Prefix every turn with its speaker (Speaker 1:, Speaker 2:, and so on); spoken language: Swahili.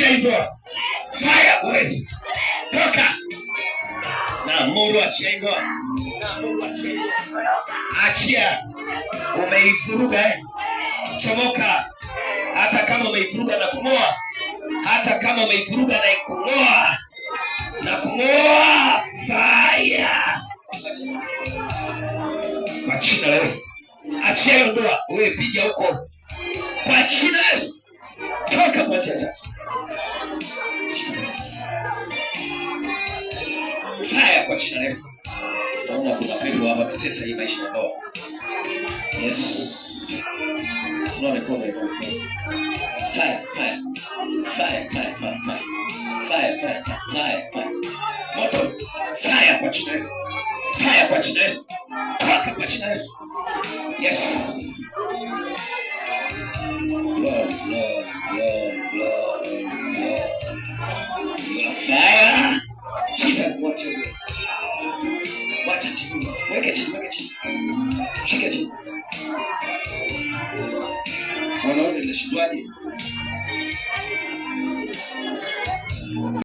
Speaker 1: Chengo. Fire boys. Toka. Na muru chengo. Na muru chengo. Achia. Umeivuruga chomoka. Hata kama umeivuruga na kumoa. Hata kama umeivuruga na kumoa. Na kumoa. Fire. Kwa jina la Yesu. Achia hiyo ndoa. Wewe piga huko. Kwa jina la Yesu. Toka kwa jina la Yesu. Fire kwa jina la Yesu. Naona kuna pepo hapa ametesa hii maisha ya ndoa. Yes. Unaona kwa hiyo. Fire, fire. Fire, fire, fire, fire. Fire, fire, fire, fire. Moto. Fire kwa jina la Yesu. Fire kwa jina la Yesu. Toka kwa jina la Yesu. Yes. Lord, Lord, Lord, Lord, Lord. Fire. Jesus, watch your way. Watch it. Weke chini, weke chini. Shika chini. Wanaona ndio shidwaje?